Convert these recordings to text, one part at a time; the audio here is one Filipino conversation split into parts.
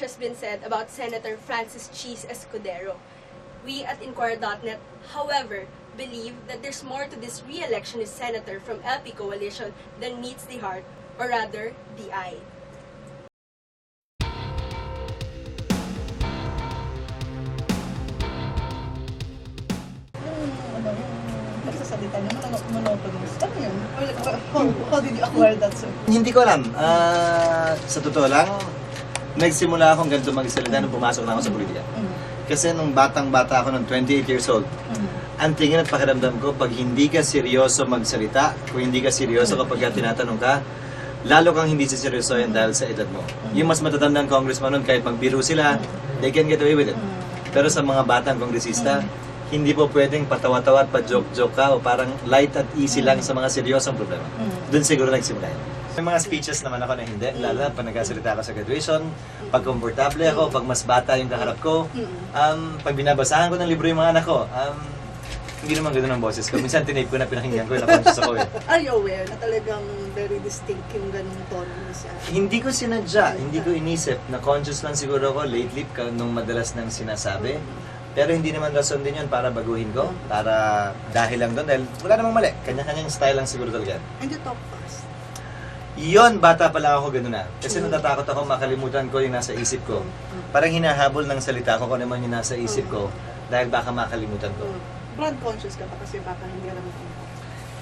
has been said about Senator Francis Cheese Escudero. We at Inquirer.net, however, believe that there's more to this re-election as senator from LP Coalition than meets the heart, or rather, the eye. Nagsasalita niya, monotonous. Ano yun? How did you acquire that, sir? Hindi ko alam. Sa totoo lang, nagsimula akong ganito magsalita nung pumasok na ako sa politika. Kasi nung batang-bata ako, nung 28 years old, ang tingin at pakiramdam ko, pag hindi ka seryoso magsalita, kung hindi ka seryoso kapag tinatanong ka, lalo kang hindi siseryosohin dahil sa edad mo. Yung mas matatandang congressman nun, kahit magbiro sila, they can get away with it. Pero sa mga batang kongresista, hindi po pwedeng patawa-tawa at pa-joke-joke ka o parang light at easy lang sa mga seryosong problema. Doon siguro nagsimula yun. May mga speeches naman ako na hindi, lalo na pag nagkasalita ako sa graduation, pag komportable ako, pag mas bata yung kaharap ko, pag binabasahan ko ng libro yung mga anak ko, hindi naman ganoon ang boses ko. Minsan tinape ko na pinakinggan ko, na-conscious ako eh. Are you aware na talagang very distinct yung ganung tono niya siya? Hindi ko sinadya, hindi ko inisip, na conscious lang siguro ako lately nung madalas nang sinasabi. Pero hindi naman rason din yun para baguhin ko, para dahil lang doon, dahil wala namang mali. Kanya-kanyang style lang siguro talaga. And you talk fast. Yun, bata pa lang ako gano'n na. Kasi natatakot ako makalimutan ko yung nasa isip ko. Parang hinahabol ng salita ko kung naman yung nasa isip ko dahil baka makalimutan ko. Brand conscious ka pa kasi baka hindi alam mo.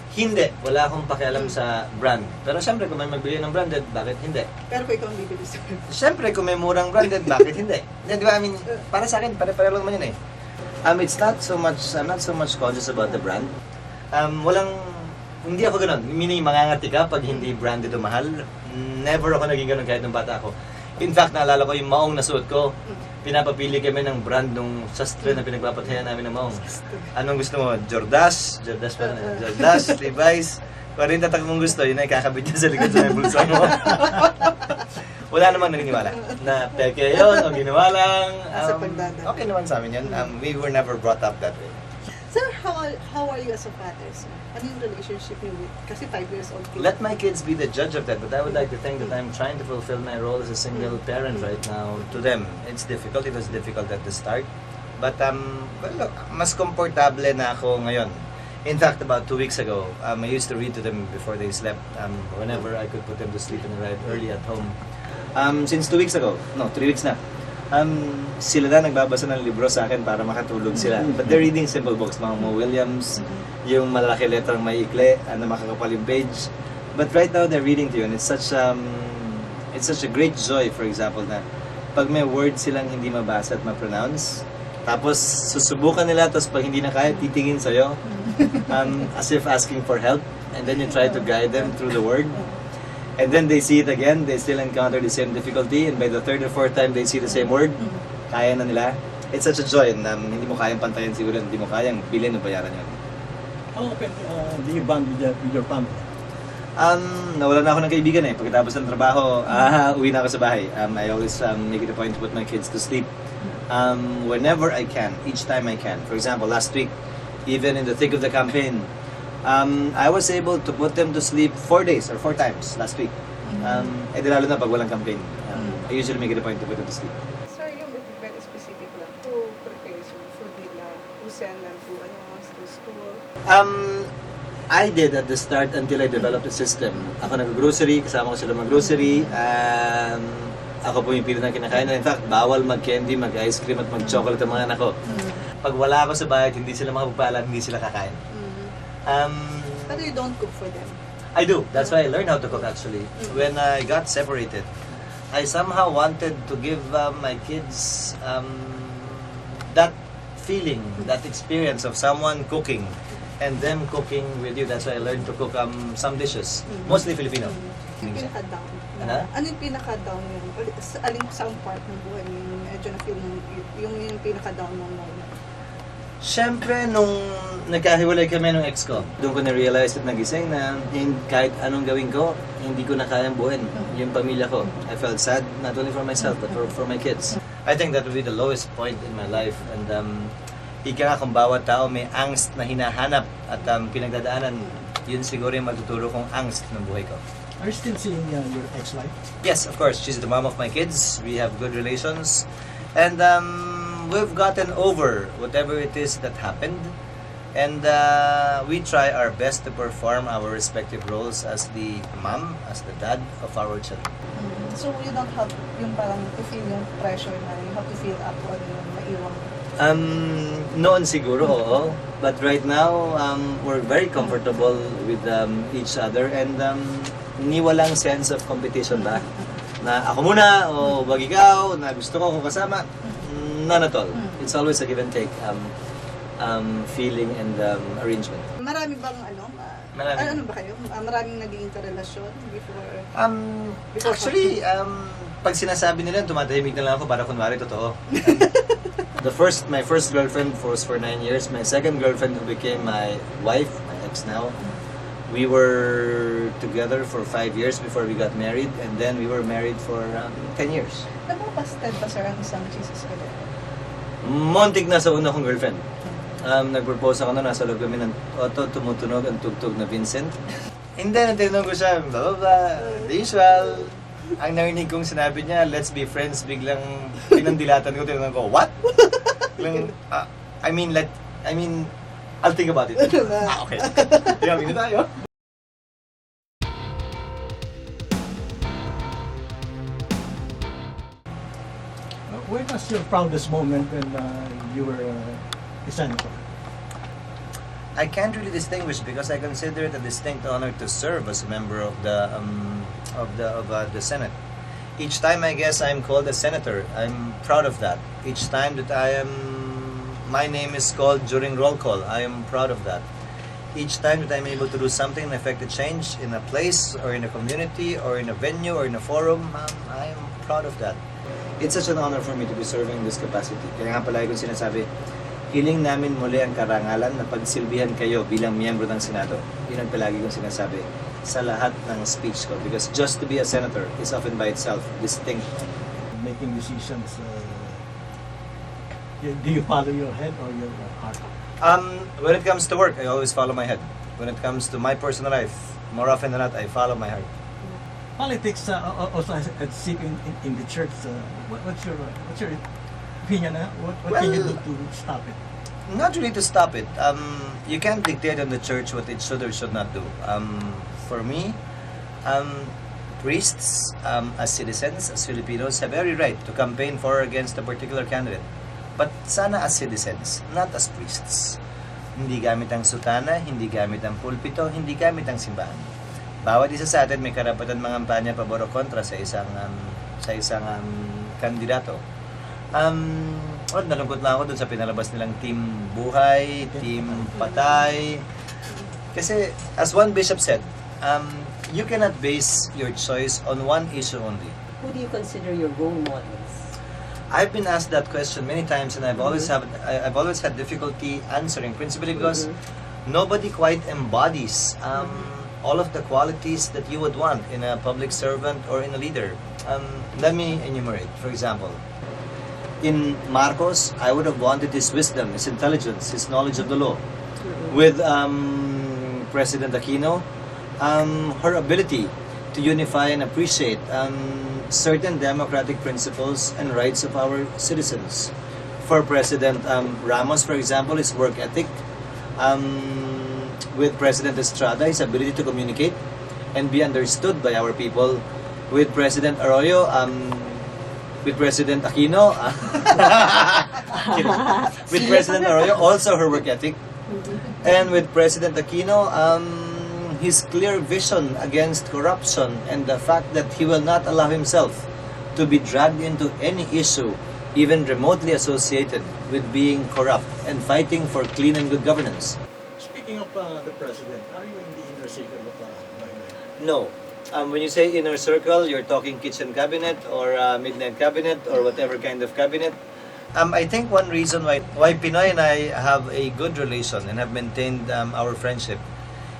Hindi, wala akong pakialam sa brand. Pero syempre kung may magbili ng branded, bakit hindi? Pero kung ikaw ang bibili sir. Syempre kung may murang branded, bakit hindi? Di ba, I mean, para sa akin, pare-pareho lang naman yun eh. It's not so much, I'm not so much conscious about the brand. Hindi ako ganun. Meaning, mangangati ka pag hindi branded o mahal. Never ako naging ganun kahit nung bata ako. In fact, naalala ko yung maong nasuot ko. Pinapapili kami ng brand nung sastre na pinagpapatayan namin ng maong. Anong gusto mo? Jordas? Jordas pa na. Jordas, Levi's. Kung rin tatak mong gusto, yun ay kakabit niya sa likod sa may bulsa mo. Wala namang naniniwala na peke yun o ginawa lang. Okay naman sa amin yun. We were never brought up that way. Sir, how are you as a father, sir? Ano yung relationship niyo with, kasi 5 years old kid? Let my kids be the judge of that, but I would like to think that I'm trying to fulfill my role as a single parent right now to them. It's difficult, it was difficult at the start. But well, look, mas komportable na ako ngayon. In fact, about 2 weeks ago, I used to read to them before they slept, whenever I could put them to sleep and arrive early at home. Since 2 weeks ago, no, 3 weeks na, sila na nagbabasa ng libro sa akin para makatulog sila. But they're reading simple books, mga Mo Williams, yung malalaki letrang may ikli, na makakapal yung page. But right now, they're reading to you, and it's such a great joy, for example, na pag may word silang hindi mabasa at ma-pronounce, tapos susubukan nila, tapos pag hindi na kaya, titingin sa'yo, as if asking for help, and then you try to guide them through the word. And then they see it again, they still encounter the same difficulty, and by the third or fourth time they see the same word, kaya na nila. It's such a joy, and hindi mo kayang pantayan siguro, hindi mo kayang bilhin o bayaran yun. How often do you bond with your family? Nawala na ako ng kaibigan eh. Pagkatapos ng trabaho, uwi na ako sa bahay. I always make it a point to put my kids to sleep. Whenever I can, each time I can. For example, last week, even in the thick of the campaign, I was able to put them to sleep 4 days or 4 times last week. Eh di lalo na pag walang campaign. I usually make it a point to put them to sleep. Sir, yung very specific lang, who prepares you for nila, who send them to school? I did at the start until I developed a system. Ako nag-grocery, kasama ko sila mag-grocery. Ako po yung pili ng kinakain. In fact, bawal mag-candy, mag-ice cream at mag-chocolate ang mga anak ko. Pag wala ako sa bahay, hindi sila makapagpaalam, hindi sila kakain. But you don't cook for them? I do. That's why I learned how to cook actually. When I got separated, I somehow wanted to give my kids that feeling, that experience of someone cooking and them cooking with you. That's why I learned to cook some dishes, mostly Filipino. Yung pinaka-down? Ano? Ano yung pinaka-down yun? Alin sa part ng buhay mo yung medyo na-feel mo yung pinaka-down mo moment? Siyempre, nung nagkahiwalay kami ng ex ko, doon ko na-realize at nagising na kahit anong gawin ko, hindi ko na kayang buuin yung pamilya ko. I felt sad, not only for myself, but for my kids. I think that would be the lowest point in my life. And ika nga kung bawat tao may angst na hinahanap at pinagdadaanan, yun siguro yung matuturo kong angst ng buhay ko. Are you still seeing your ex-wife? Yes, of course. She's the mom of my kids. We have good relations. And we've gotten over whatever it is that happened. And we try our best to perform our respective roles as the mom, as the dad of our children. So you don't have yung parang to feel yung pressure na you have to feel up on yung maiwang. Noon siguro, oo. But right now, we're very comfortable with each other and ni walang sense of competition ba? Na ako muna o wag ikaw, na gusto ko kasama. None at all. It's always a give and take feeling and arrangement. Marami bang Marami. ano ba kayo? Maraming naging interrelasyon before? Actually, pag sinasabi nila, tumatahimik na lang ako para kunwari totoo. My first girlfriend was for 9 years. My second girlfriend who became my wife, my ex now, we were together for 5 years before we got married, and then we were married for 10 years. Napapasted pa sir ang isang Jesus ka din? Montik na sa una kong girlfriend. Nag-propose ako na nasa loob kami ng auto, tumutunog ang tugtog na Vincent. And then, tinanong ko siya, blah, blah, blah, the usual. Ang narinig kong sinabi niya, let's be friends, biglang pinandilatan ko, tinanong ko, what? Biglang, I mean, I'll think about it. Okay. Tingnan na tayo. When was your proudest moment when you were a senator? I can't really distinguish because I consider it a distinct honor to serve as a member of the Senate. Each time I guess I'm called a senator, I'm proud of that. Each time that my name is called during roll call, I am proud of that. Each time that I'm able to do something and affect a change in a place or in a community or in a venue or in a forum, I am proud of that. It's such an honor for me to be serving this capacity. Kaya nga palagi kong sinasabi, hiling namin muli ang karangalan na pagsilbihan kayo bilang miyembro ng Senado. Yun ang palagi kong sinasabi sa lahat ng speech ko. Because just to be a senator is often by itself distinct. Making decisions, do you follow your head or your heart? When it comes to work, I always follow my head. When it comes to my personal life, more often than not, I follow my heart. Politics also has a seat in the church. What's your opinion? What can you do to stop it? Not really to stop it. You can't dictate on the church what it should or should not do. For me, priests, as citizens, as Filipinos, have every right to campaign for or against a particular candidate. But sana as citizens, not as priests. Hindi gamit ang sutana, hindi gamit ang pulpito, hindi gamit ang simbahan. Bawat isa sa atin may karapatan mangampanya pabor o kontra sa isang kandidato. Nalungkot lang ako dun sa pinalabas nilang Team Buhay, Team Patay. Kasi, as one bishop said, you cannot base your choice on one issue only. Who do you consider your role models? I've been asked that question many times and I've always had difficulty answering, principally because nobody quite embodies all of the qualities that you would want in a public servant or in a leader. Let me enumerate. For example, in Marcos, I would have wanted his wisdom, his intelligence, his knowledge of the law. With President Aquino, her ability to unify and appreciate certain democratic principles and rights of our citizens. For President Ramos, for example, his work ethic. With President Estrada, his ability to communicate and be understood by our people. With President Arroyo, with President Aquino, with President Arroyo, also her work ethic. And with President Aquino, his clear vision against corruption and the fact that he will not allow himself to be dragged into any issue even remotely associated with being corrupt and fighting for clean and good governance. Speaking of the president, are you in the inner circle of Maynila? No. When you say inner circle, you're talking kitchen cabinet or midnight cabinet or whatever kind of cabinet. I think one reason why Pinoy and I have a good relation and have maintained our friendship,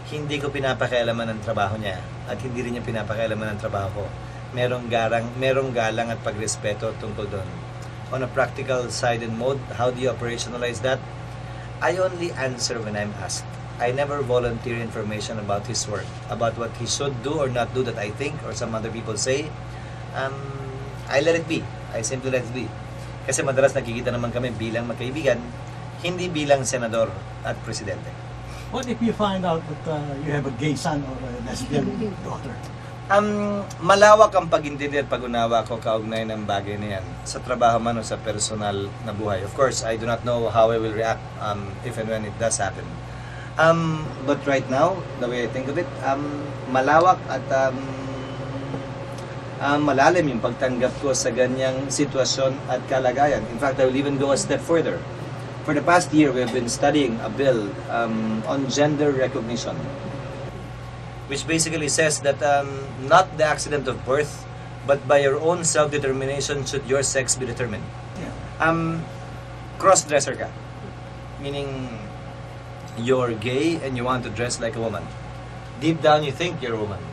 hindi ko pinapakialaman ang trabaho niya at hindi rin niya pinapakialaman ang trabaho ko. Merong galang at pagrespeto tungkol doon. On a practical side and mode, how do you operationalize that? I only answer when I'm asked. I never volunteer information about his work, about what he should do or not do that I think or some other people say. I let it be. I simply let it be. Kasi madalas nakikita naman kami bilang magkaibigan, hindi bilang senador at presidente. What if you find out that you have a gay son or a lesbian daughter? Malawak ang pag-intindi at pag-unawa ko kaugnay ng bagay na yan sa trabaho man o sa personal na buhay. Of course, I do not know how I will react if and when it does happen. But right now, the way I think of it, malawak at malalim yung pagtanggap ko sa ganyang sitwasyon at kalagayan. In fact, I will even go a step further. For the past year, we have been studying a bill on gender recognition, which basically says that not the accident of birth, but by your own self-determination should your sex be determined. Yeah. Cross-dresser ka, meaning you're gay and you want to dress like a woman. Deep down, you think you're a woman.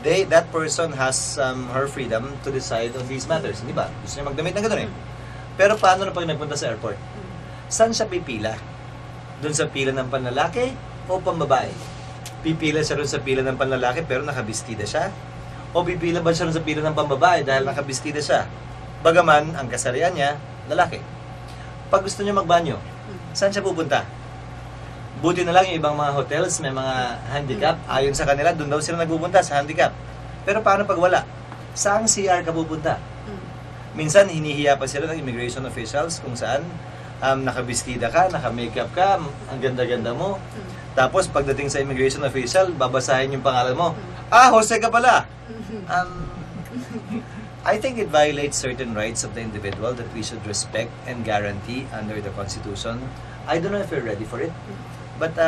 That person has her freedom to decide on these matters, di ba? Gusto niya magdamit ng gano'n eh. Pero paano na pag nagpunta sa airport? Saan siya pipila? Doon sa pila ng panlalaki o pambabae? Pipila siya doon sa pila ng panlalaki pero nakabistida siya? O pipila ba siya doon sa pila ng pambabae dahil nakabistida siya? Bagaman, ang kasarian niya, lalaki. Pag gusto niya magbanyo, saan siya pupunta? Buti na lang yung ibang mga hotels, may mga handicap. Ayon sa kanila, doon daw sila nagpupunta sa handicap. Pero paano pag wala? Saang CR ka pupunta? Minsan, hinihiya pa sila ng immigration officials kung saan nakabistida ka, naka-makeup ka, ang ganda-ganda mo. Tapos, pagdating sa immigration official, babasahin yung pangalan mo. Ah, Jose ka pala! I think it violates certain rights of the individual that we should respect and guarantee under the Constitution. I don't know if you're ready for it. But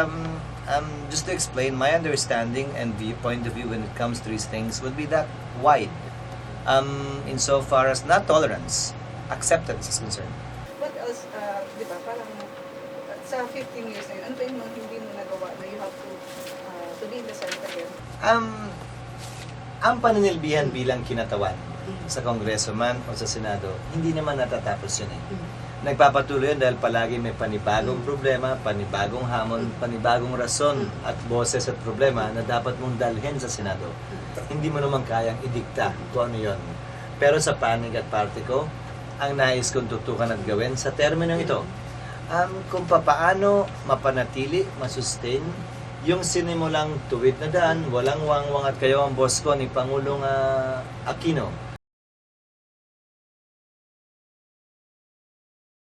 just to explain, my understanding and point of view when it comes to these things would be that wide. Insofar as not tolerance, acceptance is concerned. What else, di ba, parang sa 15 years na yun, ano ba yung mga hindi mo nagawa na you have to be in the Senate again? Ang paninilbihan bilang kinatawan sa Kongreso man o sa Senado, hindi naman natatapos yun eh. Nagpapatuloy yun dahil palagi may panibagong problema, panibagong hamon, panibagong rason at boses at problema na dapat mong dalhin sa Senado. Hindi mo naman kayang idikta kung ano yun. Pero sa panig at parte ko, ang nais kong tutukan at gawin sa terminong ito, kung papaano mapanatili, masustain, yung sinimulang tuwid na daan, walang wangwang at kayo ang boss ko ni Pangulong Aquino,